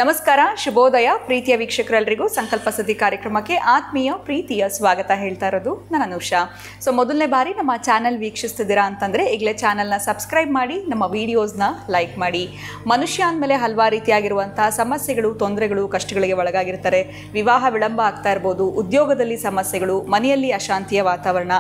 ನಮಸ್ಕಾರ, ಶುಭೋದಯ ಪ್ರೀತಿಯ ವೀಕ್ಷಕರೆಲ್ಲರಿಗೂ ಸಂಕಲ್ಪ ಸತಿ ಕಾರ್ಯಕ್ರಮಕ್ಕೆ ಆತ್ಮೀಯ ಪ್ರೀತಿಯ ಸ್ವಾಗತ ಹೇಳ್ತಾ ಇರೋದು ನಾನು ಅನುಷಾ. ಸೊ ಮೊದಲನೇ ಬಾರಿ ನಮ್ಮ ಚಾನಲ್ ವೀಕ್ಷಿಸ್ತಿದ್ದೀರಾ ಅಂತಂದರೆ ಈಗಲೇ ಚಾನಲ್ನ ಸಬ್ಸ್ಕ್ರೈಬ್ ಮಾಡಿ, ನಮ್ಮ ವೀಡಿಯೋಸ್ನ ಲೈಕ್ ಮಾಡಿ. ಮನುಷ್ಯ ಅಂದಮೇಲೆ ಹಲವಾರು ರೀತಿಯಾಗಿರುವಂಥ ಸಮಸ್ಯೆಗಳು, ತೊಂದರೆಗಳು, ಕಷ್ಟಗಳಿಗೆ ಒಳಗಾಗಿರ್ತಾರೆ. ವಿವಾಹ ವಿಳಂಬ ಆಗ್ತಾ ಇರ್ಬೋದು, ಉದ್ಯೋಗದಲ್ಲಿ ಸಮಸ್ಯೆಗಳು, ಮನೆಯಲ್ಲಿ ಅಶಾಂತಿಯ ವಾತಾವರಣ,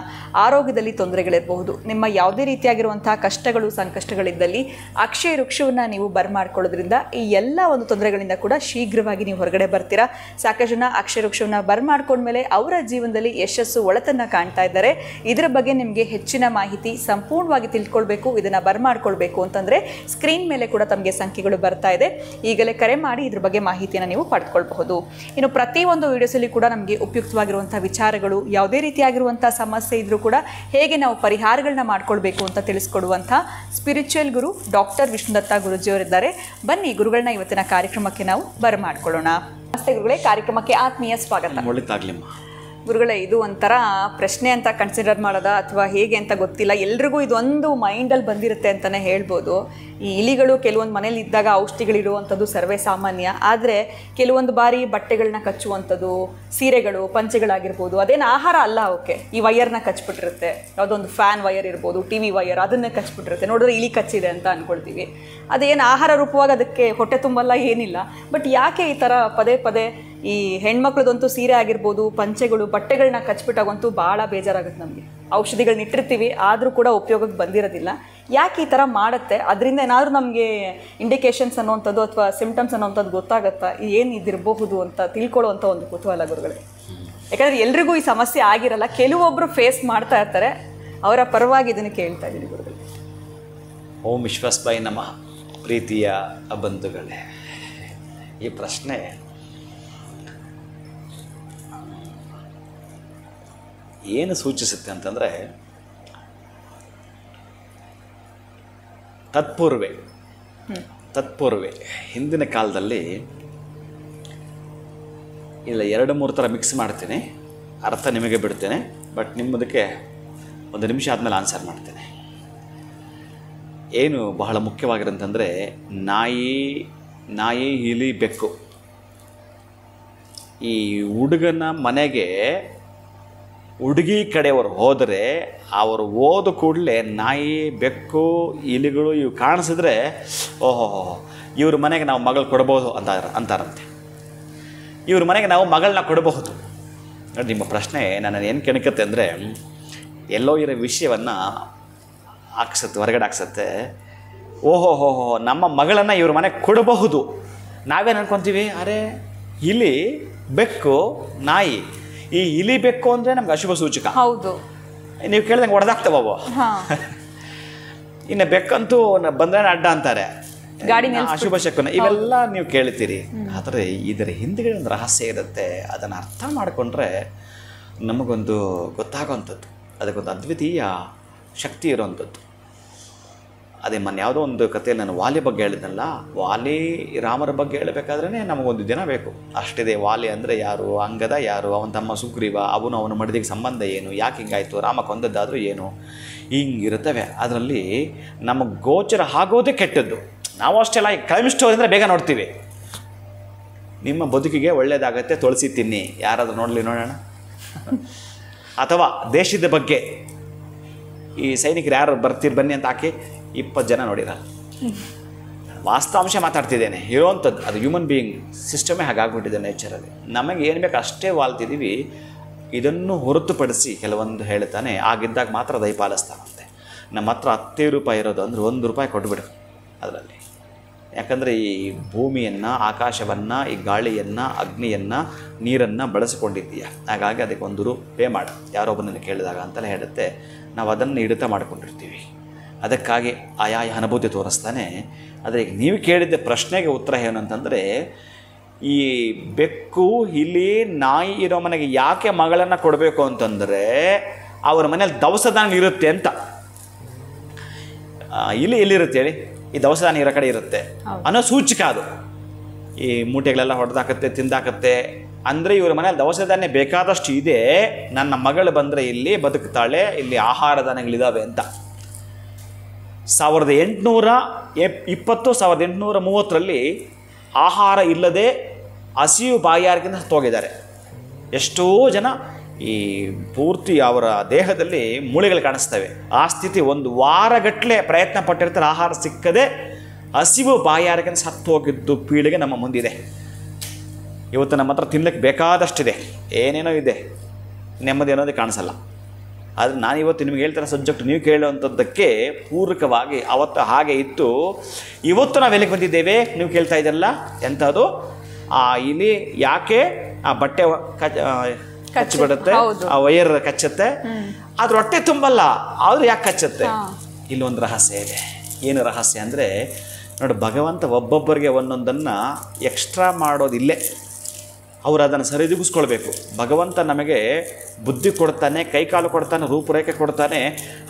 ಆರೋಗ್ಯದಲ್ಲಿ ತೊಂದರೆಗಳಿರಬಹುದು. ನಿಮ್ಮ ಯಾವುದೇ ರೀತಿಯಾಗಿರುವಂಥ ಕಷ್ಟಗಳು, ಸಂಕಷ್ಟಗಳಿದ್ದಲ್ಲಿ ಅಕ್ಷಯ ವೃಕ್ಷವನ್ನು ನೀವು ಬರ್ಮಾಡ್ಕೊಳ್ಳೋದ್ರಿಂದ ಈ ಎಲ್ಲ ಒಂದು ತೊಂದರೆಗಳಿಂದ ಕೂಡ ಶೀಘ್ರವಾಗಿ ನೀವು ಹೊರಗಡೆ ಬರ್ತೀರಾ. ಸಾಕಷ್ಟು ಜನ ಅಕ್ಷಯ ವೃಕ್ಷವನ್ನು ಬರ್ಮಾಡ್ಕೊಂಡ್ಮೇಲೆ ಅವರ ಜೀವನದಲ್ಲಿ ಯಶಸ್ಸು, ಒಳತನ್ನ ಕಾಣ್ತಾ ಇದ್ದಾರೆ. ಇದರ ಬಗ್ಗೆ ನಿಮಗೆ ಹೆಚ್ಚಿನ ಮಾಹಿತಿ ಸಂಪೂರ್ಣವಾಗಿ ತಿಳ್ಕೊಳ್ಬೇಕು, ಇದನ್ನು ಬರ್ಮಾಡ್ಕೊಳ್ಬೇಕು ಅಂತಂದರೆ ಸ್ಕ್ರೀನ್ ಮೇಲೆ ಕೂಡ ತಮಗೆ ಸಂಖ್ಯೆಗಳು ಬರ್ತಾ ಇದೆ. ಈಗಲೇ ಕರೆ ಮಾಡಿ ಇದ್ರ ಬಗ್ಗೆ ಮಾಹಿತಿಯನ್ನು ನೀವು ಪಡ್ಕೊಳ್ಬಹುದು. ಇನ್ನು ಪ್ರತಿಯೊಂದು ವಿಡಿಯೋಸಲ್ಲಿ ಕೂಡ ನಮಗೆ ಉಪಯುಕ್ತವಾಗಿರುವಂಥ ವಿಚಾರಗಳು, ಯಾವುದೇ ರೀತಿಯಾಗಿರುವಂಥ ಸಮಸ್ಯೆ ಇದ್ರೂ ಕೂಡ ಹೇಗೆ ನಾವು ಪರಿಹಾರಗಳನ್ನ ಮಾಡ್ಕೊಳ್ಬೇಕು ಅಂತ ತಿಳಿಸ್ಕೊಡುವಂಥ ಸ್ಪಿರಿಚುವಲ್ ಗುರು ಡಾಕ್ಟರ್ ವಿಷ್ಣುದತ್ತ ಗುರುಜಿಯವರಿದ್ದಾರೆ. ಬನ್ನಿ ಗುರುಗಳನ್ನ ಇವತ್ತಿನ ಕಾರ್ಯಕ್ರಮಕ್ಕೆ ನಾವು ಬರಮಾಡ್ಕೊಳ್ಳೋಣ. ನಮಸ್ತೆ ಗುರುಗಳೇ, ಕಾರ್ಯಕ್ರಮಕ್ಕೆ ಆತ್ಮೀಯ ಸ್ವಾಗತ. ಗುರುಗಳೇ, ಇದು ಒಂಥರ ಪ್ರಶ್ನೆ ಅಂತ ಕನ್ಸಿಡರ್ ಮಾಡೋದಾ ಅಥವಾ ಹೇಗೆ ಅಂತ ಗೊತ್ತಿಲ್ಲ. ಎಲ್ರಿಗೂ ಇದೊಂದು ಮೈಂಡಲ್ಲಿ ಬಂದಿರುತ್ತೆ ಅಂತಲೇ ಹೇಳ್ಬೋದು. ಈ ಇಲಿಗಳು ಕೆಲವೊಂದು ಮನೇಲಿ ಇದ್ದಾಗ ಔಷಧಿಗಳಿರುವಂಥದ್ದು ಸರ್ವೇ ಸಾಮಾನ್ಯ. ಆದರೆ ಕೆಲವೊಂದು ಬಾರಿ ಬಟ್ಟೆಗಳನ್ನ ಕಚ್ಚುವಂಥದ್ದು, ಸೀರೆಗಳು, ಪಂಚೆಗಳಾಗಿರ್ಬೋದು, ಅದೇನು ಆಹಾರ ಅಲ್ಲ ಅವಕ್ಕೆ. ಈ ವಯರ್ನ ಕಚ್ಬಿಟ್ಟಿರುತ್ತೆ, ಯಾವುದೊಂದು ಫ್ಯಾನ್ ವಯರ್ ಇರ್ಬೋದು, ಟಿ ವಿ ವಯರ್, ಅದನ್ನೇ ಕಚ್ಬಿಟ್ಟಿರುತ್ತೆ. ನೋಡಿದ್ರೆ ಇಲಿ ಕಚ್ಚಿದೆ ಅಂತ ಅಂದ್ಕೊಳ್ತೀವಿ. ಅದೇನು ಆಹಾರ ರೂಪವಾಗಿ ಅದಕ್ಕೆ ಹೊಟ್ಟೆ ತುಂಬಲ್ಲ, ಏನಿಲ್ಲ. ಬಟ್ ಯಾಕೆ ಈ ಥರ ಪದೇ ಪದೇ ಈ ಹೆಣ್ಮಕ್ಳದಂತೂ ಸೀರೆ ಆಗಿರ್ಬೋದು, ಪಂಚೆಗಳು, ಬಟ್ಟೆಗಳನ್ನ ಕಚ್ಬಿಟ್ಟಾಗಂತೂ ಭಾಳ ಬೇಜಾರಾಗುತ್ತೆ ನಮಗೆ. ಔಷಧಿಗಳನ್ನ ಇಟ್ಟಿರ್ತೀವಿ, ಆದರೂ ಕೂಡ ಉಪಯೋಗಕ್ಕೆ ಬಂದಿರೋದಿಲ್ಲ. ಯಾಕೆ ಈ ಥರ ಮಾಡುತ್ತೆ? ಅದರಿಂದ ಏನಾದರೂ ನಮಗೆ ಇಂಡಿಕೇಶನ್ಸ್ ಅನ್ನೋವಂಥದ್ದು ಅಥವಾ ಸಿಮ್ಟಮ್ಸ್ ಅನ್ನೋವಂಥದ್ದು ಗೊತ್ತಾಗುತ್ತಾ? ಏನು ಇದಿರಬಹುದು ಅಂತ ತಿಳ್ಕೊಳ್ಳೋವಂಥ ಒಂದು ಕುತೂಹಲ ಗುರುಗಳೇ. ಯಾಕಂದರೆ ಎಲ್ರಿಗೂ ಈ ಸಮಸ್ಯೆ ಆಗಿರಲ್ಲ, ಕೆಲವೊಬ್ಬರು ಫೇಸ್ ಮಾಡ್ತಾ ಇರ್ತಾರೆ. ಅವರ ಪರವಾಗಿ ಇದನ್ನು ಕೇಳ್ತಾ ಇದ್ದೀನಿ ಗುರುಗಳೇ. ಓಂ ವಿಶ್ವಾಸ್ಬೈ ನಮಃ. ಪ್ರೀತಿಯ ಬಂಧುಗಳೇ, ಈ ಪ್ರಶ್ನೆ ಏನು ಸೂಚಿಸುತ್ತೆ ಅಂತಂದರೆ, ತತ್ಪೂರ್ವೆ ಹಿಂದಿನ ಕಾಲದಲ್ಲಿ, ಇಲ್ಲ 2-3 ಥರ ಮಿಕ್ಸ್ ಮಾಡ್ತೀನಿ, ಅರ್ಥ ನಿಮಗೆ ಬಿಡ್ತೇನೆ. ಬಟ್ ನಿಮ್ಮದಕ್ಕೆ 1 ನಿಮಿಷ ಆದಮೇಲೆ ಆನ್ಸರ್ ಮಾಡ್ತೇನೆ. ಏನು ಬಹಳ ಮುಖ್ಯವಾಗಿರೋಂತಂದರೆ, ನಾಯಿ, ಇಲಿ, ಬೆಕ್ಕು. ಈ ಹುಡುಗನ ಮನೆಗೆ ಹುಡುಗಿ ಕಡೆಯವರು ಹೋದರೆ, ಅವರು ಹೋದ ಕೂಡಲೇ ನಾಯಿ, ಬೆಕ್ಕು, ಇಲಿಗಳು ಇವು ಕಾಣಿಸಿದ್ರೆ, ಓಹೋ ಇವ್ರ ಮನೆಗೆ ನಾವು ಮಗಳು ಕೊಡಬಹುದು ಅಂತಾರಂತೆ. ಇವ್ರ ಮನೆಗೆ ನಾವು ಮಗಳನ್ನ ಕೊಡಬಹುದು. ನೋಡಿ, ನಿಮ್ಮ ಪ್ರಶ್ನೆ ನನ್ನ ಏನು ಕೆಣಕತ್ತೆ ಅಂದರೆ, ಎಲ್ಲೋ ಇರೋ ವಿಷಯವನ್ನು ಹೊರಗಡೆ ಹಾಕ್ಸತ್ತೆ. ಓಹೋ ನಮ್ಮ ಮಗಳನ್ನು ಇವ್ರ ಮನೆಗೆ ಕೊಡಬಹುದು. ನಾವೇನು ಅನ್ಕೊತೀವಿ, ಅರೆ ಇಲಿ, ಬೆಕ್ಕು, ನಾಯಿ. ಈ ಇಲಿ, ಬೆಕ್ಕು ಅಂದರೆ ನಮ್ಗೆ ಅಶುಭ ಸೂಚಕ. ಹೌದು, ನೀವು ಕೇಳಿದಂಗೆ ಹೊಡೆದಾಗ್ತಾವ. ಇನ್ನು ಬೆಕ್ಕಂತೂ ಬಂದ್ರೆ ಅಡ್ಡ ಅಂತಾರೆ, ಅಶುಭ ಶಕುನ, ಇವೆಲ್ಲ ನೀವು ಕೇಳ್ತೀರಿ. ಆದರೆ ಇದರ ಹಿಂದ್ಗಡೆ ಒಂದು ರಹಸ್ಯ ಇರುತ್ತೆ. ಅದನ್ನು ಅರ್ಥ ಮಾಡಿಕೊಂಡ್ರೆ ನಮಗೊಂದು ಗೊತ್ತಾಗೋವಂಥದ್ದು, ಅದಕ್ಕೊಂದು ಅದ್ವಿತೀಯ ಶಕ್ತಿ ಇರೋವಂಥದ್ದು. ಅದೇ ಮೊನ್ನೆ ಯಾವುದೋ ಒಂದು ಕಥೆಯಲ್ಲಿ ನಾನು ವಾಲಿ ಬಗ್ಗೆ ಹೇಳಿದ್ನಲ್ಲ, ವಾಲಿ ರಾಮರ ಬಗ್ಗೆ ಹೇಳಬೇಕಾದ್ರೇ ನಮಗೊಂದು ದಿನ ಬೇಕು, ಅಷ್ಟಿದೆ. ವಾಲಿ ಅಂದರೆ ಯಾರು, ಅಂಗದ ಯಾರು, ಅವನ ತಮ್ಮ ಸುಗ್ರೀವ, ಅವನ ಮಡದಿಗೆ ಸಂಬಂಧ ಏನು, ಯಾಕೆ ಹಿಂಗಾಯಿತು, ರಾಮ ಕೊಂದದ್ದಾದರೂ ಏನು, ಹಿಂಗಿರುತ್ತವೆ. ಅದರಲ್ಲಿ ನಮಗೆ ಗೋಚರ ಆಗೋದೇ ಕೆಟ್ಟದ್ದು. ನಾವು ಅಷ್ಟೆಲ್ಲ ಈ ಕ್ರೈಮ್ ಸ್ಟೋರಿ ಅಂದರೆ ಬೇಗ ನೋಡ್ತೀವಿ. ನಿಮ್ಮ ಬದುಕಿಗೆ ಒಳ್ಳೆಯದಾಗತ್ತೆ, ತುಳಸಿ ತಿನ್ನಿ, ಯಾರಾದರೂ ನೋಡೋಣ. ಅಥವಾ ದೇಶದ ಬಗ್ಗೆ, ಈ ಸೈನಿಕರು ಯಾರು ಬನ್ನಿ ಅಂತ ಹಾಕಿ 20 ಜನ ನೋಡಿರಲ್ಲ. ವಾಸ್ತವಾಂಶ ಮಾತಾಡ್ತಿದ್ದೇನೆ, ಇರೋವಂಥದ್ದು. ಅದು ಹ್ಯೂಮನ್ ಬೀಯಿಂಗ್ ಸಿಸ್ಟಮೇ ಹಾಗಾಗ್ಬಿಟ್ಟಿದೆ ನೇಚರಲ್ಲಿ. ನಮಗೆ ಏನು ಬೇಕು ಅಷ್ಟೇ ವಾಲ್ತಿದ್ದೀವಿ. ಇದನ್ನು ಹೊರತುಪಡಿಸಿ ಕೆಲವೊಂದು ಹೇಳ್ತಾನೆ, ಆಗಿದ್ದಾಗ ಮಾತ್ರ ದಯಪಾಲಿಸ್ತಾನಂತೆ. ನಮ್ಮ ಹತ್ರ 10 ರೂಪಾಯಿ ಇರೋದು ಅಂದರೆ 1 ರೂಪಾಯಿ ಕೊಟ್ಬಿಡು ಅದರಲ್ಲಿ. ಯಾಕಂದರೆ ಈ ಭೂಮಿಯನ್ನು, ಆಕಾಶವನ್ನು, ಈ ಗಾಳಿಯನ್ನು, ಅಗ್ನಿಯನ್ನು, ನೀರನ್ನು ಬಳಸಿಕೊಂಡಿದ್ದೀಯ. ಹಾಗಾಗಿ ಅದಕ್ಕೆ 1 ರೂಪಾಯಿ ಪೇ ಮಾಡು, ಯಾರೊಬ್ಬನನ್ನು ಕೇಳಿದಾಗ ಅಂತಲೇ ಹೇಳುತ್ತೆ. ನಾವು ಅದನ್ನು ಹಿಡಿತ ಮಾಡ್ಕೊಂಡಿರ್ತೀವಿ. ಅದಕ್ಕಾಗಿ ಆಯಾ ಅನುಭೂತಿ ತೋರಿಸ್ತಾನೆ. ಆದರೆ ಈಗ ನೀವು ಕೇಳಿದ್ದ ಪ್ರಶ್ನೆಗೆ ಉತ್ತರ ಏನು ಅಂತಂದರೆ, ಈ ಬೆಕ್ಕು, ಇಲಿ, ನಾಯಿ ಇರೋ ಮನೆಗೆ ಯಾಕೆ ಮಗಳನ್ನು ಕೊಡಬೇಕು ಅಂತಂದರೆ, ಅವ್ರ ಮನೇಲಿ ದವಸದಾನ ಇರುತ್ತೆ ಅಂತ. ಇಲಿ ಎಲ್ಲಿರುತ್ತೆ ಹೇಳಿ? ಈ ದವಸದಾನ ಇರೋ ಕಡೆ ಇರುತ್ತೆ ಅನ್ನೋ ಸೂಚಕ ಅದು. ಈ ಮೂಟೆಗಳೆಲ್ಲ ಹೊಡೆದಾಕತ್ತೆ, ತಿಂದಾಕತ್ತೆ, ಅಂದರೆ ಇವ್ರ ಮನೇಲಿ ದವಸ ಧಾನ್ಯ ಬೇಕಾದಷ್ಟು ಇದೆ, ನನ್ನ ಮಗಳು ಬಂದರೆ ಇಲ್ಲಿ ಬದುಕ್ತಾಳೆ, ಇಲ್ಲಿ ಆಹಾರ ಧಾನ್ಯಗಳಿದ್ದಾವೆ ಅಂತ. 1830 ಆಹಾರ ಇಲ್ಲದೆ ಹಸಿವು ಬಾಯಾರಿಕೆಯಿಂದ ಸತ್ತೋಗಿದ್ದಾರೆ. ಎಷ್ಟೋ ಜನ ಈ ಪೂರ್ತಿ ಅವರ ದೇಹದಲ್ಲಿ ಮೂಳೆಗಳು ಕಾಣಿಸ್ತವೆ. ಆ ಸ್ಥಿತಿ, ಒಂದು ವಾರಗಟ್ಟಲೆ ಪ್ರಯತ್ನ ಪಟ್ಟಿರ್ತಾರೆ, ಆಹಾರ ಸಿಕ್ಕದೆ ಹಸಿವು ಬಾಯಾರಿಕೆಯಿಂದ ಸತ್ತು ಹೋಗಿದ್ದು ಪೀಳಿಗೆ ನಮ್ಮ ಮುಂದಿದೆ. ಇವತ್ತು ನಮ್ಮ ಹತ್ರ ತಿನ್ನಲಿಕ್ಕೆ ಬೇಕಾದಷ್ಟಿದೆ, ಏನೇನೋ ಇದೆ, ನೆಮ್ಮದಿ ಅನ್ನೋದೇ ಕಾಣಿಸಲ್ಲ. ಆದರೆ ನಾನಿವತ್ತು ನಿಮಗೆ ಹೇಳ್ತಾರೆ ಸಬ್ಜೆಕ್ಟ್ ನೀವು ಕೇಳುವಂಥದ್ದಕ್ಕೆ ಪೂರಕವಾಗಿ ಅವತ್ತು ಹಾಗೆ ಇತ್ತು. ಇವತ್ತು ನಾವು ಎಲ್ಲಿಗೆ ಬಂದಿದ್ದೇವೆ ನೀವು ಕೇಳ್ತಾ ಇದ್ದೀರಲ್ಲ, ಎಂಥದ್ದು ಇಲ್ಲಿ ಯಾಕೆ ಆ ಬಟ್ಟೆ ಕಚ್ಚಿಬಿಡುತ್ತೆ, ಆ ವೈರ್ ಕಚ್ಚುತ್ತೆ, ಆದ್ರೆ ಹೊಟ್ಟೆ ತುಂಬಲ್ಲ, ಆದ್ರೂ ಯಾಕೆ ಕಚ್ಚುತ್ತೆ? ಇಲ್ಲೊಂದು ರಹಸ್ಯ ಇದೆ. ಏನು ರಹಸ್ಯ ಅಂದರೆ ನೋಡಿ, ಭಗವಂತ ಒಬ್ಬೊಬ್ಬರಿಗೆ ಒಂದೊಂದನ್ನು ಎಕ್ಸ್ಟ್ರಾ ಮಾಡೋದಿಲ್ಲೇ, ಅವರು ಅದನ್ನು ಸರಿದೂಗಿಸ್ಕೊಳ್ಬೇಕು. ಭಗವಂತ ನಮಗೆ ಬುದ್ಧಿ ಕೊಡ್ತಾನೆ, ಕೈಕಾಲು ಕೊಡ್ತಾನೆ, ರೂಪುರೇಖೆ ಕೊಡ್ತಾನೆ.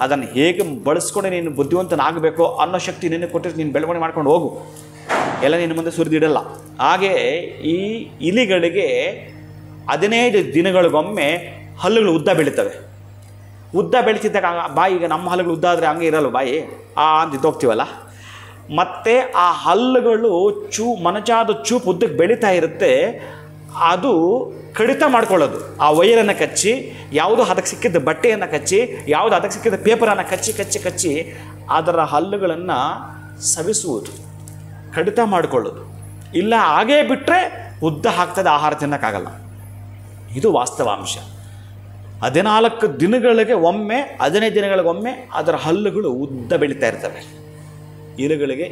ಅದನ್ನು ಹೇಗೆ ಬಳಸ್ಕೊಂಡು ನೀನು ಬುದ್ಧಿವಂತನಾಗಬೇಕು ಅನ್ನೋ ಶಕ್ತಿ ನಿನಗೆ ಕೊಟ್ಟಿದ್ದು ನೀನು ಬೆಳವಣಿಗೆ ಮಾಡ್ಕೊಂಡು ಹೋಗು, ಎಲ್ಲ ನಿನ್ನ ಮುಂದೆ ಸುರಿದಿಡಲ್ಲ. ಹಾಗೆ ಈ ಇಲಿಗಳಿಗೆ 15 ದಿನಗಳಿಗೊಮ್ಮೆ ಹಲ್ಲುಗಳು ಉದ್ದ ಬೆಳೀತವೆ. ಉದ್ದ ಬೆಳೀತಿದ್ದಾಗ ಬಾಯಿ, ಈಗ ನಮ್ಮ ಹಲ್ಲುಗಳು ಉದ್ದ ಆದರೆ ಹಂಗೆ ಇರಲ್ಲ ಬಾಯಿ, ಅಂದಿದ್ದೋಗ್ತೀವಲ್ಲ. ಮತ್ತು ಆ ಹಲ್ಲುಗಳು ಮನಚಾದ ಚೂಪು ಉದ್ದಕ್ಕೆ ಬೆಳೀತಾ ಇರುತ್ತೆ. ಅದು ಕಡಿತ ಮಾಡ್ಕೊಳ್ಳೋದು, ಆ ವೈರನ್ನು ಕಚ್ಚಿ, ಯಾವುದು ಅದಕ್ಕೆ ಸಿಕ್ಕಿದ್ದ ಬಟ್ಟೆಯನ್ನು ಕಚ್ಚಿ, ಯಾವುದು ಅದಕ್ಕೆ ಸಿಕ್ಕಿದ್ದ ಪೇಪರನ್ನು ಕಚ್ಚಿ ಅದರ ಹಲ್ಲುಗಳನ್ನು ಸವಿಸುವುದು, ಕಡಿತ ಮಾಡಿಕೊಳ್ಳೋದು. ಇಲ್ಲ ಹಾಗೇ ಬಿಟ್ಟರೆ ಉದ್ದ ಹಾಕ್ತದೆ, ಆಹಾರ ತಿನ್ನೋಕ್ಕಾಗಲ್ಲ. ಇದು ವಾಸ್ತವಾಂಶ. 14 ದಿನಗಳಿಗೆ ಒಮ್ಮೆ, 15 ದಿನಗಳಿಗೊಮ್ಮೆ ಅದರ ಹಲ್ಲುಗಳು ಉದ್ದ ಬೆಳೀತಾ ಇರ್ತವೆ. ಇಲಿಗಳಿಗೆ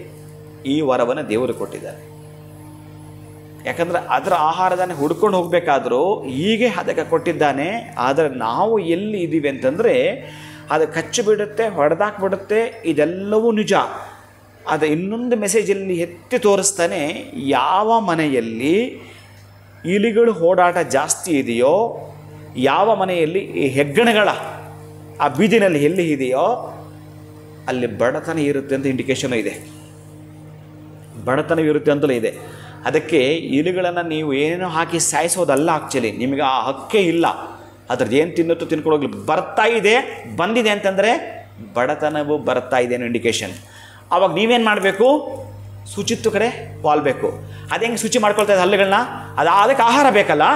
ಈ ವರವನ್ನು ದೇವರು ಕೊಟ್ಟಿದ್ದಾರೆ. ಯಾಕಂದರೆ ಅದರ ಆಹಾರದಾನೆ ಹುಡ್ಕೊಂಡು ಹೋಗಬೇಕಾದ್ರೂ ಹೀಗೆ ಅದಕ್ಕೆ ಕೊಟ್ಟಿದ್ದಾನೆ. ಆದರೆ ನಾವು ಎಲ್ಲಿ ಇದ್ದೀವಿ ಅಂತಂದರೆ, ಅದು ಕಚ್ಚಿ ಬಿಡುತ್ತೆ, ಹೊಡೆದಾಕ್ಬಿಡುತ್ತೆ, ಇದೆಲ್ಲವೂ ನಿಜ. ಅದು ಇನ್ನೊಂದು ಮೆಸೇಜಲ್ಲಿ ಎತ್ತಿ ತೋರಿಸ್ತಾನೆ, ಯಾವ ಮನೆಯಲ್ಲಿ ಇಲಿಗಳು ಓಡಾಟ ಜಾಸ್ತಿ ಇದೆಯೋ, ಯಾವ ಮನೆಯಲ್ಲಿ ಈ ಹೆಗ್ಗಣಗಳ ಆ ಬೀದಿನಲ್ಲಿ ಎಲ್ಲಿ ಇದೆಯೋ ಅಲ್ಲಿ ಬಡತನ ಇರುತ್ತೆ ಅಂತ ಇಂಡಿಕೇಶನು ಇದೆ. ಬಡತನ ಇರುತ್ತೆ ಅಂತಲೂ ಇದೆ. ಅದಕ್ಕೆ ಇಲಿಗಳನ್ನು ನೀವು ಏನೇನೋ ಹಾಕಿ ಸಾಯಿಸೋದಲ್ಲ. ಆ್ಯಕ್ಚುಲಿ ನಿಮಗೆ ಆ ಹಕ್ಕೇ ಇಲ್ಲ. ಅದ್ರದ್ದು ಏನು ತಿನ್ನುತ್ತೋ ತಿನ್ಕೊಡೋಗ್ಲಿ. ಬಂದಿದೆ ಅಂತಂದರೆ ಬಡತನವು ಬರ್ತಾ ಇದೆ ಅನ್ನೋ ಇಂಡಿಕೇಶನ್. ಆವಾಗ ನೀವೇನು ಮಾಡಬೇಕು? ಶುಚಿತ್ವ ಕಡೆ ವಾಲ್ಬೇಕು. ಅದು ಹೆಂಗೆ ಶುಚಿ ಮಾಡ್ಕೊಳ್ತಾ ಇದೆ ಹಲ್ಲುಗಳನ್ನ? ಅದಕ್ಕೆ ಆಹಾರ ಬೇಕಲ್ಲ.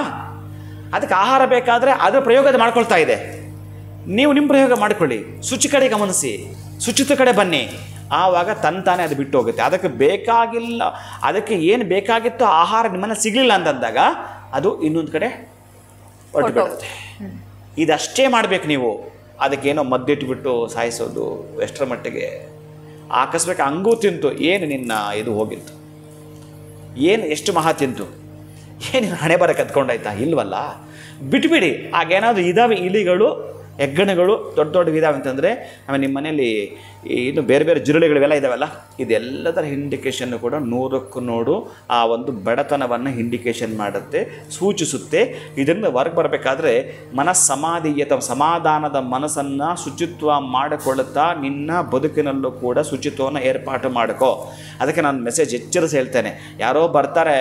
ಅದಕ್ಕೆ ಆಹಾರ ಬೇಕಾದರೆ ಅದರ ಪ್ರಯೋಗದ ಮಾಡ್ಕೊಳ್ತಾ ಇದೆ. ನೀವು ನಿಮ್ಮ ಪ್ರಯೋಗ ಮಾಡ್ಕೊಳ್ಳಿ, ಶುಚಿ ಕಡೆ ಗಮನಿಸಿ, ಶುಚಿತ್ವ ಕಡೆ ಬನ್ನಿ. ಆವಾಗ ತಾನೇ ಅದು ಬಿಟ್ಟು ಹೋಗುತ್ತೆ. ಅದಕ್ಕೆ ಬೇಕಾಗಿಲ್ಲ, ಅದಕ್ಕೆ ಏನು ಬೇಕಾಗಿತ್ತೋ ಆಹಾರ ನಿಮ್ಮನ್ನು ಸಿಗಲಿಲ್ಲ ಅಂತಂದಾಗ ಅದು ಇನ್ನೊಂದು ಕಡೆ ಹೊರಟು ಬಿಡುತ್ತೆ. ಇದಷ್ಟೇ ಮಾಡಬೇಕು ನೀವು. ಅದಕ್ಕೇನೋ ಮದ್ದಿಟ್ಬಿಟ್ಟು ಸಾಯಿಸೋದು ಎಷ್ಟರ ಮಟ್ಟಿಗೆ ಆಕಸ್ಮಿಕ ಹಂಗೂ ತಿಂತು, ಏನು ನಿನ್ನ ಇದು ಹೋಗಿತ್ತು, ಏನು ಎಷ್ಟು ಮಹಾ ತಿಂತು, ಏನು ಹಣೆ ಬರ ಕತ್ಕೊಂಡಾಯ್ತಾ? ಇಲ್ವಲ್ಲ, ಬಿಟ್ಬಿಡಿ. ಆಗೇನಾದರೂ ಇದಾವೆ ಇಲಿಗಳು, ಹೆಗ್ಗಣಗಳು ದೊಡ್ಡ ಇದಾವೆ ಅಂತಂದರೆ, ಆಮೇಲೆ ನಿಮ್ಮ ಮನೆಯಲ್ಲಿ ಇನ್ನು ಬೇರೆ ಬೇರೆ ಜಿರಳೆಗಳಿವೆಲ್ಲ ಇದ್ದಾವಲ್ಲ, ಇದೆಲ್ಲದರ ಇಂಡಿಕೇಷನ್ನು ಕೂಡ 100ಕ್ಕೂ 100 ಆ ಒಂದು ಬಡತನವನ್ನು ಇಂಡಿಕೇಷನ್ ಮಾಡುತ್ತೆ, ಸೂಚಿಸುತ್ತೆ. ಇದರಿಂದ ಹೊರಗೆ ಬರಬೇಕಾದ್ರೆ ಸಮಾಧಾನದ ಮನಸ್ಸನ್ನು ಶುಚಿತ್ವ ಮಾಡಿಕೊಳ್ಳುತ್ತಾ ನಿನ್ನ ಬದುಕಿನಲ್ಲೂ ಕೂಡ ಶುಚಿತ್ವವನ್ನು ಏರ್ಪಾಟು ಮಾಡಿಕೋ. ಅದಕ್ಕೆ ನಾನು ಮೆಸೇಜ್ ಎಚ್ಚರಿಸಿ ಹೇಳ್ತೇನೆ. ಯಾರೋ ಬರ್ತಾರೆ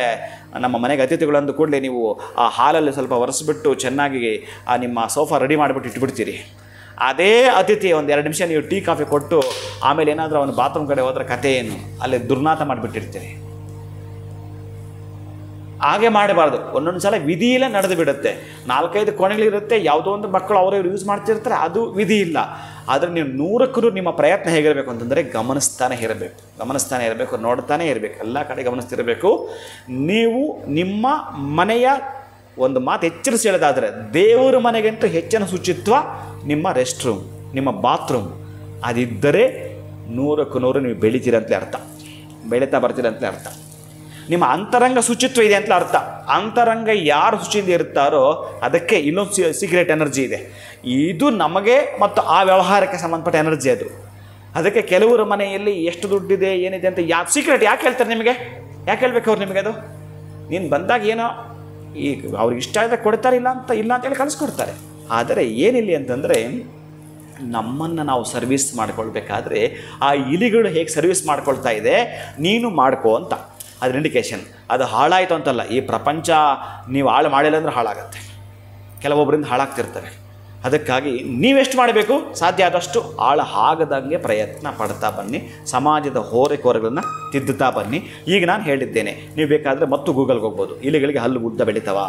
ನಮ್ಮ ಮನೆಗೆ ಅತಿಥಿಗಳಂದು ಕೂಡಲೇ ನೀವು ಆ ಹಾಲಲ್ಲಿ ಸ್ವಲ್ಪ ಒರೆಸ್ಬಿಟ್ಟು ಚೆನ್ನಾಗಿ ನಿಮ್ಮ ಸೋಫಾ ರೆಡಿ ಮಾಡಿಬಿಟ್ಟು ಇಟ್ಬಿಡ್ತೀರಿ. ಅದೇ ಅತಿಥಿ ಒಂದು 2 ನಿಮಿಷ ನೀವು ಟೀ ಕಾಫಿ ಕೊಟ್ಟು ಆಮೇಲೆ ಏನಾದರೂ ಅವನು ಬಾತ್ರೂಮ್ ಕಡೆ ಹೋದ್ರೆ ಕತೆ ಏನು, ಅಲ್ಲಿ ದುರ್ನಾತ ಮಾಡಿಬಿಟ್ಟಿರ್ತೀರಿ. ಹಾಗೆ ಮಾಡಬಾರ್ದು. ಒಂದೊಂದು ಸಲ ವಿಧಿಯಿಲ್ಲ ನಡೆದು ಬಿಡುತ್ತೆ. 4-5 ಕೋಣೆಗಳಿರುತ್ತೆ, ಯಾವುದೋ ಒಂದು ಮಕ್ಕಳು ಅವರವರು ಯೂಸ್ ಮಾಡ್ತಿರ್ತಾರೆ, ಅದು ವಿಧಿ ಇಲ್ಲ. ಆದರೆ ನೀವು 100ಕ್ಕೂ ನಿಮ್ಮ ಪ್ರಯತ್ನ ಹೇಗಿರಬೇಕು ಅಂತಂದರೆ ಗಮನಿಸ್ತಾನೆ ಇರಬೇಕು, ನೋಡ್ತಾನೆ ಇರಬೇಕು, ಎಲ್ಲ ಕಡೆ ಗಮನಿಸ್ತಿರಬೇಕು. ನೀವು ನಿಮ್ಮ ಮನೆಯ ಒಂದು ಮಾತು ಎಚ್ಚರಿಸಿ ಹೇಳೋದಾದರೆ, ದೇವರ ಮನೆಗಿಂತೂ ಹೆಚ್ಚಿನ ಶುಚಿತ್ವ ನಿಮ್ಮ ರೆಸ್ಟ್ ರೂಮ್, ನಿಮ್ಮ ಬಾತ್ರೂಮ್ ಅದಿದ್ದರೆ 100ಕ್ಕೂ 100 ನೀವು ಬೆಳಿತೀರಂತಲೇ ಅರ್ಥ, ಬೆಳೀತಾ ಬರ್ತೀರಂತಲೇ ಅರ್ಥ. ನಿಮ್ಮ ಅಂತರಂಗ ಶುಚಿತ್ವ ಇದೆ ಅಂತಲೇ ಅರ್ಥ. ಅಂತರಂಗ ಯಾರು ಶುಚಿಯಿಂದ ಇರ್ತಾರೋ ಅದಕ್ಕೆ ಇನ್ನೊಂದು ಸೀಕ್ರೆಟ್ ಎನರ್ಜಿ ಇದೆ. ಇದು ನಮಗೆ ಮತ್ತು ಆ ವ್ಯವಹಾರಕ್ಕೆ ಸಂಬಂಧಪಟ್ಟ ಎನರ್ಜಿ ಅದು. ಅದಕ್ಕೆ ಕೆಲವರ ಮನೆಯಲ್ಲಿ ಎಷ್ಟು ದುಡ್ಡಿದೆ ಏನಿದೆ ಅಂತ ಸೀಕ್ರೆಟ್ ಯಾಕೆ ಹೇಳ್ತಾರೆ ನಿಮಗೆ? ಯಾಕೆ ಹೇಳ್ಬೇಕು ಅವ್ರು ನಿಮಗೆ? ಅದು ನೀನು ಬಂದಾಗ ಏನೋ ಈಗ ಅವ್ರಿಗೆ ಇಷ್ಟ ಆದರೆ ಕೊಡ್ತಾರೆ, ಇಲ್ಲ ಅಂತೇಳಿ ಕಳಿಸ್ಕೊಡ್ತಾರೆ. ಆದರೆ ಏನಿಲ್ಲ ಅಂತಂದರೆ, ನಮ್ಮನ್ನು ನಾವು ಸರ್ವಿಸ್ ಮಾಡ್ಕೊಳ್ಬೇಕಾದ್ರೆ ಆ ಇಲಿಗಳು ಹೇಗೆ ಸರ್ವಿಸ್ ಮಾಡ್ಕೊಳ್ತಾ ಇದೆ ನೀನು ಮಾಡ್ಕೋ ಅಂತ ಅದ್ರ ಇಂಡಿಕೇಶನ್. ಅದು ಹಾಳಾಯಿತು ಅಂತಲ್ಲ, ಈ ಪ್ರಪಂಚ ನೀವು ಹಾಳು ಮಾಡಿಲ್ಲ ಅಂದರೆ ಹಾಳಾಗತ್ತೆ, ಕೆಲವೊಬ್ಬರಿಂದ ಹಾಳಾಗ್ತಿರ್ತವೆ. ಅದಕ್ಕಾಗಿ ನೀವೆಷ್ಟು ಮಾಡಬೇಕು ಸಾಧ್ಯ ಆದಷ್ಟು ಹಾಳು ಆಗದಂಗೆ ಪ್ರಯತ್ನ ಪಡ್ತಾ ಬನ್ನಿ, ಸಮಾಜದ ಹೋರೆಕೋರೆಗಳನ್ನು ತಿದ್ದುತ್ತಾ ಬನ್ನಿ. ಈಗ ನಾನು ಹೇಳಿದ್ದೇನೆ, ನೀವು ಬೇಕಾದರೆ ಮತ್ತು ಗೂಗಲ್ಗೆ ಹೋಗ್ಬೋದು, ಇಲಿಗಳಿಗೆ ಹಲ್ಲು ಉದ್ದ ಬೆಳೀತವಾ,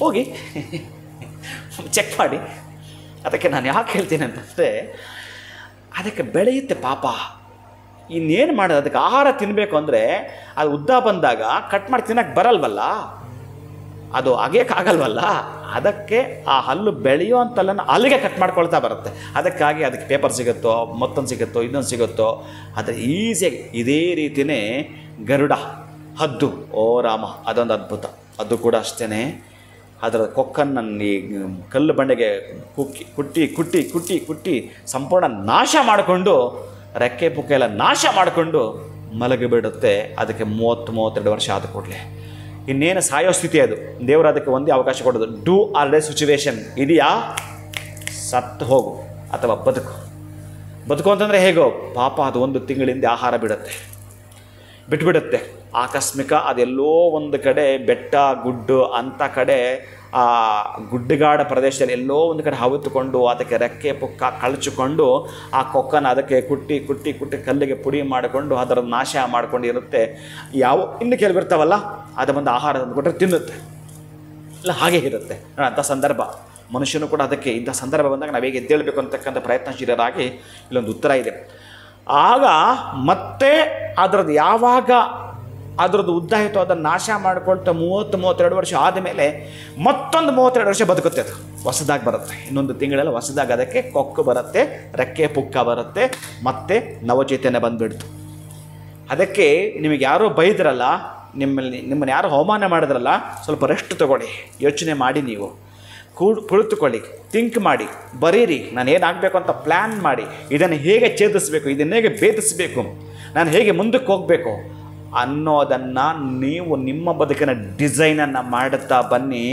ಹೋಗಿ ಚೆಕ್ ಮಾಡಿ. ಅದಕ್ಕೆ ನಾನು ಯಾಕೆ ಹೇಳ್ತೀನಿ ಅಂತಂದರೆ, ಅದಕ್ಕೆ ಬೆಳೆಯುತ್ತೆ ಪಾಪ. ಇನ್ನೇನು ಮಾಡೋದು, ಅದಕ್ಕೆ ಆಹಾರ ತಿನ್ನಬೇಕು ಅಂದರೆ ಅದು ಉದ್ದ ಬಂದಾಗ ಕಟ್ ಮಾಡಿ ತಿನ್ನೋಕ್ಕೆ ಬರಲ್ವಲ್ಲ, ಅದು ಅಗೆಯೋಕ್ಕಾಗಲ್ವಲ್ಲ. ಅದಕ್ಕೆ ಆ ಹಲ್ಲು ಬೆಳೆಯೋ ಅಂತಲ್ಲ ಅಲ್ಲಿಗೆ ಕಟ್ ಮಾಡ್ಕೊಳ್ತಾ ಬರುತ್ತೆ. ಅದಕ್ಕಾಗಿ ಅದಕ್ಕೆ ಪೇಪರ್ ಸಿಗುತ್ತೋ, ಮತ್ತೊಂದು ಸಿಗುತ್ತೋ, ಇನ್ನೊಂದು ಸಿಗುತ್ತೋ, ಅದು ಈಸಿಯಾಗಿ. ಇದೇ ರೀತಿಯೇ ಗರುಡ, ಹದ್ದು, ಓ ರಾಮ, ಅದೊಂದು ಅದ್ಭುತ. ಅದು ಕೂಡ ಅಷ್ಟೇ, ಅದರ ಕೊಕ್ಕನ್ನು ಈ ಕಲ್ಲು ಬಂಡೆಗೆ ಕುಟ್ಟಿ ಸಂಪೂರ್ಣ ನಾಶ ಮಾಡಿಕೊಂಡು, ರೆಕ್ಕೆ ಪುಕ್ಕ ಎಲ್ಲ ನಾಶ ಮಾಡಿಕೊಂಡು ಮಲಗಿಬಿಡುತ್ತೆ. ಅದಕ್ಕೆ 30-32 ವರ್ಷ ಆದ ಕೂಡಲೇ ಇನ್ನೇನು ಸಾಯೋ ಸ್ಥಿತಿ. ಅದು ದೇವರು ಅದಕ್ಕೆ ಒಂದೇ ಅವಕಾಶ ಕೊಡೋದು, ಡೂ ಆರ್ ಡೇ ಸಿಚುವೇಶನ್ ಇದೆಯಾ, ಸತ್ತು ಹೋಗು ಅಥವಾ ಬದುಕು ಅಂತಂದರೆ ಹೇಗೋ. ಪಾಪ ಅದು 1 ತಿಂಗಳಿಂದ ಆಹಾರ ಬಿಟ್ಬಿಡುತ್ತೆ. ಆಕಸ್ಮಿಕ ಅದೆಲ್ಲೋ ಒಂದು ಕಡೆ ಬೆಟ್ಟ ಗುಡ್ಡು ಅಂಥ ಕಡೆ, ಆ ಗುಡ್ಡಗಾಡ ಪ್ರದೇಶದಲ್ಲಿ ಎಲ್ಲೋ ಒಂದು ಕಡೆ ಹವಿತುಕೊಂಡು ಅದಕ್ಕೆ ರೆಕ್ಕೆ ಪುಕ್ಕ ಕಳಚಿಕೊಂಡು ಆ ಕೊಕ್ಕನ ಅದಕ್ಕೆ ಕುಟ್ಟಿ ಕಲ್ಲಿಗೆ ಪುಡಿ ಮಾಡಿಕೊಂಡು ಅದರ ನಾಶ ಮಾಡ್ಕೊಂಡು ಇರುತ್ತೆ. ಇನ್ನು ಕೆಲವಿರ್ತಾವಲ್ಲ, ಅದು ಬಂದು ಆಹಾರ ತಂದುಕೊಟ್ರೆ ತಿನ್ನುತ್ತೆ, ಇಲ್ಲ ಹಾಗೆ ಇರುತ್ತೆ. ಅಂಥ ಸಂದರ್ಭ ಮನುಷ್ಯನು ಕೂಡ ಅದಕ್ಕೆ ಇಂಥ ಸಂದರ್ಭ ಬಂದಾಗ ನಾವು ಹೇಗೆ ಎದ್ದೇಳಬೇಕು ಅಂತಕ್ಕಂಥ ಪ್ರಯತ್ನಶೀಲರಾಗಿ ಇಲ್ಲೊಂದು ಉತ್ತರ ಇದೆ. ಆಗ ಮತ್ತೆ ಅದರದ್ದು ಯಾವಾಗ ಅದರದ್ದು ಉದ್ದ ಆಯಿತು, ಅದನ್ನು ನಾಶ ಮಾಡಿಕೊಳ್ತಾ 30-32 ವರ್ಷ ಆದಮೇಲೆ ಮತ್ತೊಂದು 32 ವರ್ಷ ಬದುಕುತ್ತೆ. ಅದು ಹೊಸದಾಗಿ ಬರುತ್ತೆ, ಇನ್ನೊಂದು ತಿಂಗಳೆಲ್ಲ ಹೊಸದಾಗಿ ಅದಕ್ಕೆ ಕೊಕ್ಕು ಬರುತ್ತೆ, ರೆಕ್ಕೆ ಪುಕ್ಕ ಬರುತ್ತೆ, ಮತ್ತೆ ನವಚೈತನ್ಯ ಬಂದುಬಿಡ್ತು. ಅದಕ್ಕೆ ನಿಮಗೆ ಯಾರೋ ಬೈದ್ರಲ್ಲ, ನಿಮ್ಮನ್ನು ಯಾರೋ ಅವಮಾನ ಮಾಡಿದ್ರಲ್ಲ, ಸ್ವಲ್ಪ ರೆಸ್ಟ್ ತೊಗೊಳ್ಳಿ, ಯೋಚನೆ ಮಾಡಿ, ನೀವು ಕುಳಿತುಕೊಳ್ಳಿ, ಥಿಂಕ್ ಮಾಡಿ, ಬರೀರಿ, ನಾನು ಏನಾಗಬೇಕು ಅಂತ ಪ್ಲ್ಯಾನ್ ಮಾಡಿ, ಇದನ್ನು ಹೇಗೆ ಛೇದಿಸಬೇಕು, ಇದನ್ನು ಹೇಗೆ ಭೇದಿಸಬೇಕು, ನಾನು ಹೇಗೆ ಮುಂದಕ್ಕೆ ಹೋಗಬೇಕು ಅನ್ನೋದನ್ನು ನೀವು ನಿಮ್ಮ ಬದುಕಿನ ಡಿಸೈನನ್ನು ಮಾಡುತ್ತಾ ಬನ್ನಿ.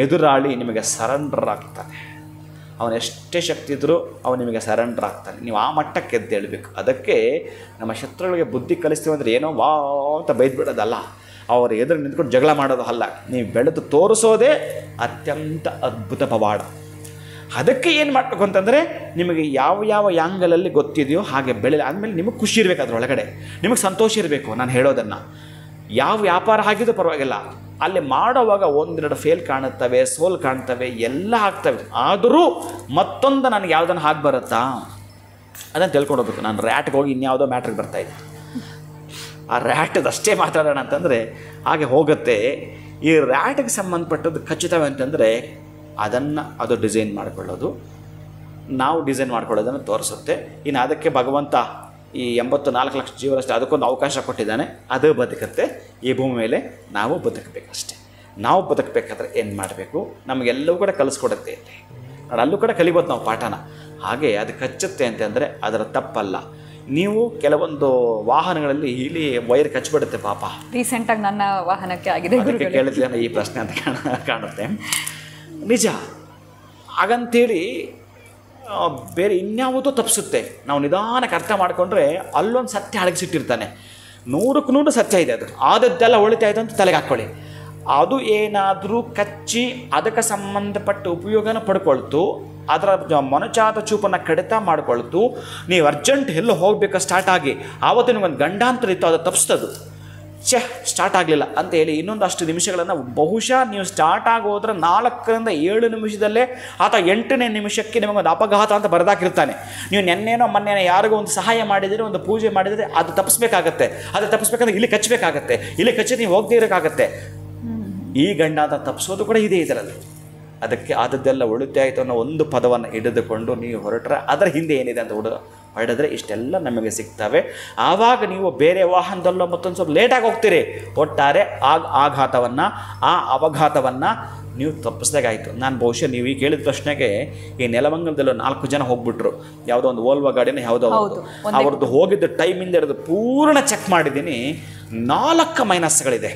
ಎದುರಾಳಿ ನಿಮಗೆ ಸರೆಂಡರ್ ಆಗ್ತಾನೆ. ಅವನು ಎಷ್ಟೇ ಶಕ್ತಿ ಇದ್ದರೂ ಅವನು ನಿಮಗೆ ಸರೆಂಡರ್ ಆಗ್ತಾನೆ. ನೀವು ಆ ಮಟ್ಟಕ್ಕೆ ಎದ್ದೇಳಬೇಕು. ಅದಕ್ಕೆ ನಮ್ಮ ಶತ್ರುಗಳಿಗೆ ಬುದ್ಧಿ ಕಲಿಸ್ತೀವಿ ಅಂದರೆ ಏನೋ ವಾ ಅಂತ ಬೈದ್ಬಿಡೋದಲ್ಲ, ಅವರು ಎದುರು ನಿಂತ್ಕೊಂಡು ಜಗಳ ಮಾಡೋದು ಅಲ್ಲ, ನೀವು ಬೆಳೆದು ತೋರಿಸೋದೇ ಅತ್ಯಂತ ಅದ್ಭುತ ಪವಾಡ. ಅದಕ್ಕೆ ಏನು ಮಾಡಬೇಕು ಅಂತಂದರೆ, ನಿಮಗೆ ಯಾವ ಯಾಂಗಲಲ್ಲಿ ಗೊತ್ತಿದೆಯೋ ಹಾಗೆ ಆದಮೇಲೆ ನಿಮಗೆ ಖುಷಿ ಇರಬೇಕು, ಅದರೊಳಗಡೆ ನಿಮಗೆ ಸಂತೋಷ ಇರಬೇಕು. ನಾನು ಹೇಳೋದನ್ನು ಯಾವ ವ್ಯಾಪಾರ ಆಗಿದ್ದು ಪರವಾಗಿಲ್ಲ, ಅಲ್ಲಿ ಮಾಡೋವಾಗ 1-2 ಫೇಲ್ ಕಾಣುತ್ತವೆ, ಸೋಲ್ ಕಾಣ್ತವೆ, ಎಲ್ಲ ಆಗ್ತವೆ. ಆದರೂ ಮತ್ತೊಂದು ನನಗೆ ಯಾವುದನ್ನು ಹಾಗೆ ಬರುತ್ತಾ ಅದನ್ನು ತಿಳ್ಕೊಂಡು ಹೋಗ್ಬೇಕು. ನಾನು ರ್ಯಾಟ್ಗೆ ಹೋಗಿ ಇನ್ಯಾವುದೋ ಮ್ಯಾಟ್ರಿಗೆ ಬರ್ತಾಯಿದ್ದೆ, ಆ ರ್ಯಾಟದಷ್ಟೇ ಮಾತಾಡೋಣ ಅಂತಂದರೆ ಹಾಗೆ ಹೋಗುತ್ತೆ. ಈ ರ್ಯಾಟಿಗೆ ಸಂಬಂಧಪಟ್ಟದ್ದು ಖಚಿತವೇ ಅಂತಂದರೆ ಅದು ಡಿಸೈನ್ ಮಾಡಿಕೊಳ್ಳೋದು, ನಾವು ಡಿಸೈನ್ ಮಾಡ್ಕೊಳ್ಳೋದನ್ನು ತೋರಿಸುತ್ತೆ. ಇನ್ನು ಅದಕ್ಕೆ ಭಗವಂತ ಈ 84 ಲಕ್ಷ ಜೀವರಷ್ಟು ಅದಕ್ಕೊಂದು ಅವಕಾಶ ಕೊಟ್ಟಿದ್ದಾನೆ, ಅದು ಬದುಕುತ್ತೆ. ಈ ಭೂಮಿ ಮೇಲೆ ನಾವು ಬದುಕಬೇಕಷ್ಟೆ. ನಾವು ಬದುಕಬೇಕಾದ್ರೆ ಏನು ಮಾಡಬೇಕು ನಮಗೆಲ್ಲವೂ ಕೂಡ ಕಲಿಸ್ಕೊಡುತ್ತೆ. ಇಲ್ಲಿ ನೋಡಿ, ಅಲ್ಲೂ ಕೂಡ ಕಲಿಬೋದು ನಾವು ಪಾಠನ. ಹಾಗೆ ಅದು ಕಚ್ಚುತ್ತೆ ಅಂತಂದರೆ ಅದರ ತಪ್ಪಲ್ಲ. ನೀವು ಕೆಲವೊಂದು ವಾಹನಗಳಲ್ಲಿ ಇಲ್ಲಿ ವೈರ್ ಕಚ್ಚಿಬಿಡುತ್ತೆ ಪಾಪ. ರೀಸೆಂಟಾಗಿ ನನ್ನ ವಾಹನಕ್ಕೆ ಆಗಿದೆ. ಅದಕ್ಕೆ ಕೇಳಿದ್ರೆ ಈ ಪ್ರಶ್ನೆ ಅಂತ ಕಾಣುತ್ತೆ. ನಿಜ. ಹಾಗಂತೇಳಿ ಬೇರೆ ಇನ್ಯಾವುದೋ ತಪ್ಪಿಸುತ್ತೆ. ನಾವು ನಿಧಾನಕ್ಕೆ ಅರ್ಥ ಮಾಡಿಕೊಂಡ್ರೆ ಅಲ್ಲೊಂದು ಸತ್ಯ ಅಡಗಿಸಿಟ್ಟಿರ್ತಾನೆ. 100ಕ್ಕೆ 100 ಸತ್ಯ ಇದೆ. ಅದು ಆದದ್ದೆಲ್ಲ ಒಳಿತಾಯಿತು ಅಂತ ತಲೆಗೆ ಹಾಕ್ಕೊಳ್ಳಿ. ಅದು ಏನಾದರೂ ಕಚ್ಚಿ ಅದಕ್ಕೆ ಸಂಬಂಧಪಟ್ಟ ಉಪಯೋಗನ ಪಡ್ಕೊಳ್ತು, ಅದರ ಮೊನಚಾದ ಚೂಪನ್ನು ಕಡಿತ ಮಾಡಿಕೊಳ್ತು, ನೀವು ಅರ್ಜೆಂಟ್ ಎಲ್ಲೋ ಹೋಗಬೇಕು ಸ್ಟಾರ್ಟ್ ಆಗಿ ಆವತ್ತು ನಿಮಗೊಂದು ಗಂಡಾಂತರ ಇತ್ತು, ಅದು ತಪ್ಪಿಸ್ತದು. ಸ್ಟಾರ್ಟ್ ಆಗಲಿಲ್ಲ ಅಂತ ಹೇಳಿ ಇನ್ನೊಂದಷ್ಟು ನಿಮಿಷಗಳನ್ನು ಬಹುಶಃ ನೀವು ಸ್ಟಾರ್ಟ್ ಆಗೋದ್ರೆ 4ರಿಂದ 7 ನಿಮಿಷದಲ್ಲೇ ಅಥವಾ 8ನೇ ನಿಮಿಷಕ್ಕೆ ನಿಮಗೊಂದು ಅಪಘಾತ ಅಂತ ಬರೆದಾಕಿರ್ತಾನೆ. ನೀವು ನೆನ್ನೇನೋ ಮೊನ್ನೆನೋ ಯಾರಿಗೋ ಒಂದು ಸಹಾಯ ಮಾಡಿದರೆ, ಒಂದು ಪೂಜೆ ಮಾಡಿದರೆ ಅದು ತಪ್ಪಿಸ್ಬೇಕಾಗತ್ತೆ. ಅದು ತಪ್ಪಿಸ್ಬೇಕಂದ್ರೆ ಇಲ್ಲಿ ಕಚ್ಚಬೇಕಾಗತ್ತೆ, ಇಲ್ಲಿ ಕಚ್ಚಿ ನೀವು ಹೋಗದೇ ಇರೋಕ್ಕಾಗತ್ತೆ. ಈ ಗಂಡಾಂತರ ತಪ್ಪಿಸೋದು ಕೂಡ ಇದೆ ಇದರಲ್ಲಿ. ಅದಕ್ಕೆ ಆದದ್ದೆಲ್ಲ ಉಳಿತಾಯಿತು ಅನ್ನೋ ಒಂದು ಪದವನ್ನು ಹಿಡಿದುಕೊಂಡು ನೀವು ಹೊರಟ್ರೆ ಅದರ ಹಿಂದೆ ಏನಿದೆ ಅಂತ ಹೊಡೆದ್ರೆ ಇಷ್ಟೆಲ್ಲ ನಮಗೆ ಸಿಗ್ತವೆ. ಆವಾಗ ನೀವು ಬೇರೆ ವಾಹನದಲ್ಲೋ ಮತ್ತೊಂದು ಸ್ವಲ್ಪ ಲೇಟಾಗಿ ಹೋಗ್ತೀರಿ. ಒಟ್ಟಾರೆ ಆ ಅವಘಾತವನ್ನು ನೀವು ತಪ್ಪಿಸ್ದಾಗಾಯಿತು. ನಾನು ಬಹುಶಃ ನೀವು ಈ ಕೇಳಿದ ಪ್ರಶ್ನೆಗೆ ಈ ನೆಲಮಂಗಲದಲ್ಲೂ 4 ಜನ ಹೋಗ್ಬಿಟ್ರು. ಯಾವುದೋ ಒಂದು ಓಲ್ವಾ ಗಾಡಿನ ಯಾವುದೋ ಅವ್ರದ್ದು ಹೋಗಿದ್ದ ಟೈಮಿಂದ ಹಿಡಿದು ಪೂರ್ಣ ಚೆಕ್ ಮಾಡಿದ್ದೀನಿ. 4 ಮೈನಸ್ಗಳಿದೆ.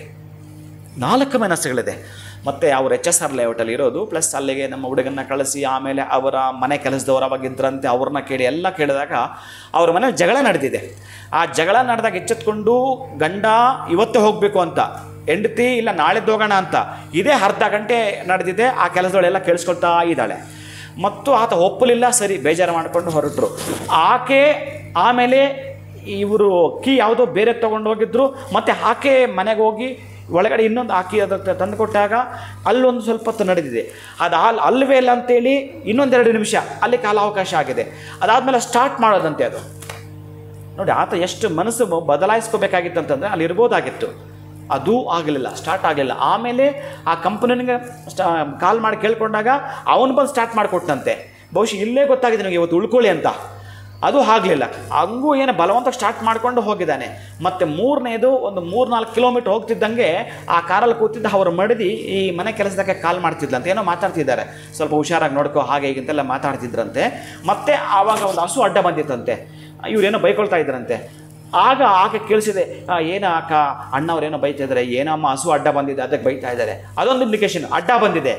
ಮತ್ತು ಅವರು HSR ಲೇಔಟಲ್ಲಿ ಇರೋದು, ಪ್ಲಸ್ ಅಲ್ಲಿಗೆ ನಮ್ಮ ಹುಡುಗನ್ನ ಕಳಿಸಿ ಆಮೇಲೆ ಅವರ ಮನೆ ಕೆಲಸದವರು ಅವಾಗಿದ್ದರಂತೆ, ಅವ್ರನ್ನ ಕೇಳಿ ಎಲ್ಲ ಕೇಳಿದಾಗ ಅವ್ರ ಮನೇಲಿ ಜಗಳ ನಡೆದಿದೆ. ಆ ಜಗಳ ನಡೆದಾಗ ಎಚ್ಚೆತ್ಕೊಂಡು ಗಂಡ ಇವತ್ತೇ ಹೋಗಬೇಕು ಅಂತ ಹೆಂಡತಿ ಇಲ್ಲ ನಾಳೆದ್ದು ಹೋಗೋಣ ಅಂತ, ಇದೇ ಅರ್ಧ ಗಂಟೆ ನಡೆದಿದೆ, ಆ ಕೆಲಸಗಳೆಲ್ಲ ಕೇಳಿಸ್ಕೊಳ್ತಾ ಇದ್ದಾಳೆ. ಮತ್ತು ಆತ ಒಪ್ಪಲಿಲ್ಲ, ಸರಿ ಬೇಜಾರು ಮಾಡಿಕೊಂಡು ಹೊರಟರು. ಆಕೆ ಆಮೇಲೆ ಇವರು ಕೀ ಯಾವುದೋ ಬೇರೆ ತೊಗೊಂಡು ಹೋಗಿದ್ರು, ಮತ್ತು ಆಕೆ ಮನೆಗೆ ಹೋಗಿ ಒಳಗಡೆ ಇನ್ನೊಂದು ಹಾಕಿ ಅದಕ್ಕೆ ತಂದು ಕೊಟ್ಟಾಗ ಅಲ್ಲೊಂದು ಸ್ವಲ್ಪ ಹೊತ್ತು ನಡೆದಿದೆ. ಅದು ಅಲ್ವೇ ಇಲ್ಲ ಅಂತೇಳಿ ಇನ್ನೊಂದೆರಡು ನಿಮಿಷ ಅಲ್ಲಿ ಕಾಲಾವಕಾಶ ಆಗಿದೆ. ಅದಾದಮೇಲೆ ಸ್ಟಾರ್ಟ್ ಮಾಡೋದಂತೆ ಅದು. ನೋಡಿ, ಆತ ಎಷ್ಟು ಮನಸ್ಸು ಬದಲಾಯಿಸ್ಕೋಬೇಕಾಗಿತ್ತು ಅಂತಂದರೆ ಅಲ್ಲಿ ಇರ್ಬೋದಾಗಿತ್ತು, ಅದೂ ಆಗಲಿಲ್ಲ, ಸ್ಟಾರ್ಟ್ ಆಗಲಿಲ್ಲ. ಆಮೇಲೆ ಆ ಕಂಪನಿಗೆ ಕಾಲ್ ಮಾಡಿ ಕೇಳ್ಕೊಂಡಾಗ ಅವನು ಬಂದು ಸ್ಟಾರ್ಟ್ ಮಾಡಿಕೊಟ್ಟಂತೆ. ಬಹುಶಃ ಇಲ್ಲೇ ಗೊತ್ತಾಗಿದೆ ನಿಮಗೆ ಇವತ್ತು ಉಳ್ಕೊಳ್ಳಿ ಅಂತ. ಅದು ಆಗಲಿಲ್ಲ. ಹಂಗೂ ಏನು ಬಲವಂತ ಸ್ಟಾರ್ಟ್ ಮಾಡಿಕೊಂಡು ಹೋಗಿದ್ದಾನೆ. ಮತ್ತು ಮೂರನೇದು ಒಂದು 3-4 ಕಿಲೋಮೀಟ್ರ್ ಹೋಗ್ತಿದ್ದಂಗೆ ಆ ಕಾರಲ್ಲಿ ಕೂತಿದ್ದ ಅವ್ರ ಮಡದಿ ಈ ಮನೆ ಕೆಲಸದಕ್ಕೆ ಕಾಲ್ ಮಾಡ್ತಿದ್ಲಂತೆ, ಏನೋ ಮಾತಾಡ್ತಿದ್ದಾರೆ, ಸ್ವಲ್ಪ ಹುಷಾರಾಗಿ ನೋಡ್ಕೋ ಹಾಗೆ ಹೀಗಂತೆಲ್ಲ ಮಾತಾಡ್ತಿದ್ರಂತೆ. ಮತ್ತು ಆವಾಗ ಒಂದು ಹಸು ಅಡ್ಡ ಬಂದಿತ್ತಂತೆ, ಇವರೇನೋ ಬೈಕೊಳ್ತಾ ಇದ್ರಂತೆ. ಆಗ ಆಕೆ ಕೇಳಿಸಿದೆ, ಏನೋ ಅಣ್ಣವ್ರೇನೋ ಬೈತಾ ಇದ್ದಾರೆ, ಏನಮ್ಮ ಹಸು ಅಡ್ಡ ಬಂದಿದೆ ಅದಕ್ಕೆ ಬೈತಾ ಇದ್ದಾರೆ, ಅದೊಂದು ಇಂಡಿಕೇಶನ್ ಅಡ್ಡ ಬಂದಿದೆ.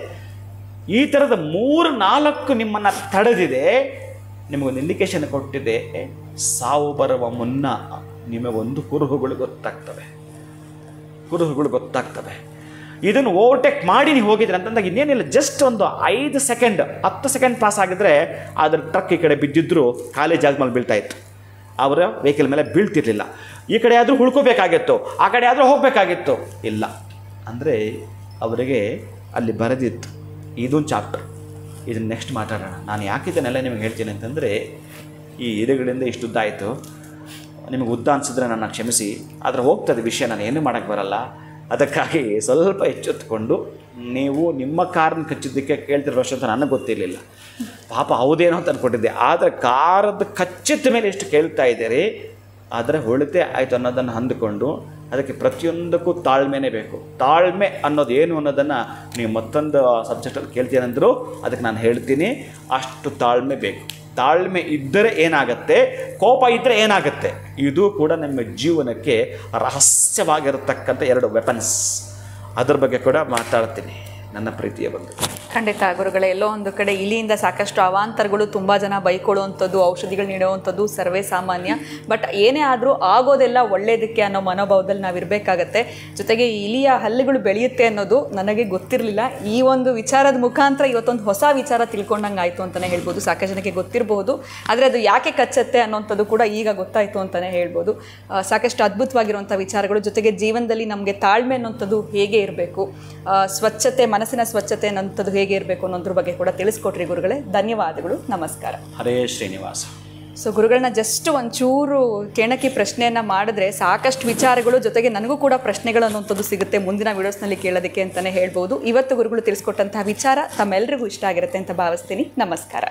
ಈ ಥರದ 3-4 ನಿಮ್ಮನ್ನು ತಡೆದಿದೆ, ನಿಮಗೊಂದು ಇಂಡಿಕೇಶನ್ ಕೊಟ್ಟಿದೆ. ಸಾವು ಬರುವ ಮುನ್ನ ನಿಮಗೊಂದು ಕುರುಹುಗಳು ಗೊತ್ತಾಗ್ತವೆ. ಇದನ್ನು ಓವರ್ಟೇಕ್ ಮಾಡಿ ನೀವು ಹೋಗಿದ್ರೆ ಅಂತಂದಾಗ ಇನ್ನೇನಿಲ್ಲ, ಜಸ್ಟ್ ಒಂದು 5 ಸೆಕೆಂಡ್ 10 ಸೆಕೆಂಡ್ ಪಾಸ್ ಆಗಿದ್ರೆ ಅದ್ರ ಟ್ರಕ್ ಈ ಕಡೆ ಬಿದ್ದಿದ್ರು ಖಾಲಿ ಜಾಗದ ಮೇಲೆ ಬೀಳ್ತಾ ಇತ್ತು, ಅವರ ವೆಹಿಕಲ್ ಮೇಲೆ ಬೀಳ್ತಿರ್ಲಿಲ್ಲ. ಈ ಕಡೆ ಆದರೂ ಉಳ್ಕೋಬೇಕಾಗಿತ್ತು, ಆ ಕಡೆ ಆದರೂ ಹೋಗಬೇಕಾಗಿತ್ತು. ಇಲ್ಲ ಅಂದರೆ ಅವರಿಗೆ ಅಲ್ಲಿ ಬರೆದಿತ್ತು. ಇದೊಂದು ಚಾಪ್ಟರ್, ಇದನ್ನು ನೆಕ್ಸ್ಟ್ ಮಾತಾಡೋಣ. ನಾನು ಯಾಕಿದನ್ನೆಲ್ಲ ನಿಮಗೆ ಹೇಳ್ತೀನಿ ಅಂತಂದರೆ, ಈ ಎದೆಗಳಿಂದ ಇಷ್ಟು ಉದ್ದ ಆಯಿತು, ನಿಮಗೆ ಉದ್ದ ಅನಿಸಿದ್ರೆ ನನ್ನ ಕ್ಷಮಿಸಿ, ಆದರೆ ಹೋಗ್ತದೆ ವಿಷಯ, ನಾನು ಏನೂ ಮಾಡೋಕ್ಕೆ ಬರಲ್ಲ. ಅದಕ್ಕಾಗಿ ಸ್ವಲ್ಪ ಎಚ್ಚೆತ್ತುಕೊಂಡು, ನೀವು ನಿಮ್ಮ ಕಾರನ್ನು ಕಚ್ಚಿದ್ದಕ್ಕೆ ಕೇಳ್ತಿರೋ ವರ್ಷ ಅಂತ ನನಗೆ ಗೊತ್ತಿರಲಿಲ್ಲ, ಪಾಪ ಹೌದೇನೋ ಅಂತ ಅಂದ್ಕೊಂಡಿದ್ದೆ. ಆದರೆ ಕಾರದ ಕಚ್ಚಿದ ಮೇಲೆ ಎಷ್ಟು ಕೇಳ್ತಾ ಇದ್ದೀರಿ, ಆದರೆ ಹೊಳಿತೆ ಆಯಿತು ಅನ್ನೋದನ್ನು ಅಂದುಕೊಂಡು, ಅದಕ್ಕೆ ಪ್ರತಿಯೊಂದಕ್ಕೂ ತಾಳ್ಮೆನೇ ಬೇಕು. ತಾಳ್ಮೆ ಅನ್ನೋದು ಏನು ಅನ್ನೋದನ್ನು ನೀವು ಮತ್ತೊಂದು ಸಬ್ಜೆಕ್ಟಲ್ಲಿ ಕೇಳ್ತೀನಂದರೂ ಅದಕ್ಕೆ ನಾನು ಹೇಳ್ತೀನಿ, ಅಷ್ಟು ತಾಳ್ಮೆ ಬೇಕು. ತಾಳ್ಮೆ ಇದ್ದರೆ ಏನಾಗುತ್ತೆ, ಕೋಪ ಇದ್ದರೆ ಏನಾಗುತ್ತೆ, ಇದು ಕೂಡ ನಮ್ಮ ಜೀವನಕ್ಕೆ ರಹಸ್ಯವಾಗಿರತಕ್ಕಂಥ 2 ವೆಪನ್ಸ್. ಅದ್ರ ಬಗ್ಗೆ ಕೂಡ ಮಾತಾಡ್ತೀನಿ ನನ್ನ ಪ್ರೀತಿಯ ಬಂಧು. ಖಂಡಿತ ಗುರುಗಳೇ, ಎಲ್ಲೋ ಒಂದು ಕಡೆ ಇಲಿಯಿಂದ ಸಾಕಷ್ಟು ಅವಾಂತರಗಳು, ತುಂಬ ಜನ ಬೈಕೊಳ್ಳುವಂಥದ್ದು, ಔಷಧಿಗಳು ನೀಡುವಂಥದ್ದು ಸರ್ವೇ ಸಾಮಾನ್ಯ. ಬಟ್ ಏನೇ ಆದರೂ ಆಗೋದೆಲ್ಲ ಒಳ್ಳೆಯದಕ್ಕೆ ಅನ್ನೋ ಮನೋಭಾವದಲ್ಲಿ ನಾವು ಇರಬೇಕಾಗತ್ತೆ. ಜೊತೆಗೆ ಇಲಿಯ ಹಲ್ಲುಗಳು ಬೆಳೆಯುತ್ತೆ ಅನ್ನೋದು ನನಗೆ ಗೊತ್ತಿರಲಿಲ್ಲ. ಈ ಒಂದು ವಿಚಾರದ ಮುಖಾಂತರ ಇವತ್ತೊಂದು ಹೊಸ ವಿಚಾರ ತಿಳ್ಕೊಂಡಂಗೆ ಆಯಿತು ಅಂತಲೇ ಹೇಳ್ಬೋದು. ಸಾಕಷ್ಟು ಜನಕ್ಕೆ ಗೊತ್ತಿರಬಹುದು, ಆದರೆ ಅದು ಯಾಕೆ ಕಚ್ಚತ್ತೆ ಅನ್ನೋಂಥದ್ದು ಕೂಡ ಈಗ ಗೊತ್ತಾಯಿತು ಅಂತಲೇ ಹೇಳ್ಬೋದು. ಸಾಕಷ್ಟು ಅದ್ಭುತವಾಗಿರುವಂಥ ವಿಚಾರಗಳು. ಜೊತೆಗೆ ಜೀವನದಲ್ಲಿ ನಮಗೆ ತಾಳ್ಮೆ ಅನ್ನೋಂಥದ್ದು ಹೇಗೆ ಇರಬೇಕು, ಸ್ವಚ್ಛತೆ, ಮನಸ್ಸಿನ ಸ್ವಚ್ಛತೆ ಅನ್ನೋಂಥದ್ದು ಹೇಗೆ ಇರಬೇಕು ಅನ್ನೋದ್ರ ಬಗ್ಗೆ ಕೂಡ ತಿಳಿಸ್ಕೊಟ್ರಿ ಗುರುಗಳೇ. ಧನ್ಯವಾದಗಳು, ನಮಸ್ಕಾರ. ಹರೇ ಶ್ರೀನಿವಾಸ. ಸೊ ಗುರುಗಳನ್ನ ಜಸ್ಟ್ ಒಂಚೂರು ಕೇಣಕಿ ಪ್ರಶ್ನೆಯನ್ನು ಮಾಡಿದ್ರೆ ಸಾಕಷ್ಟು ವಿಚಾರಗಳು, ಜೊತೆಗೆ ನನಗೂ ಕೂಡ ಪ್ರಶ್ನೆಗಳು ಅನ್ನೋಂಥದ್ದು ಸಿಗುತ್ತೆ ಮುಂದಿನ ವಿಡಿಯೋಸ್ನಲ್ಲಿ ಕೇಳೋದಕ್ಕೆ ಅಂತಲೇ ಹೇಳ್ಬೋದು. ಇವತ್ತು ಗುರುಗಳು ತಿಳಿಸ್ಕೊಟ್ಟಂತಹ ವಿಚಾರ ತಮ್ಮೆಲ್ಲರಿಗೂ ಇಷ್ಟ ಆಗಿರುತ್ತೆ ಅಂತ ಭಾವಿಸ್ತೀನಿ. ನಮಸ್ಕಾರ.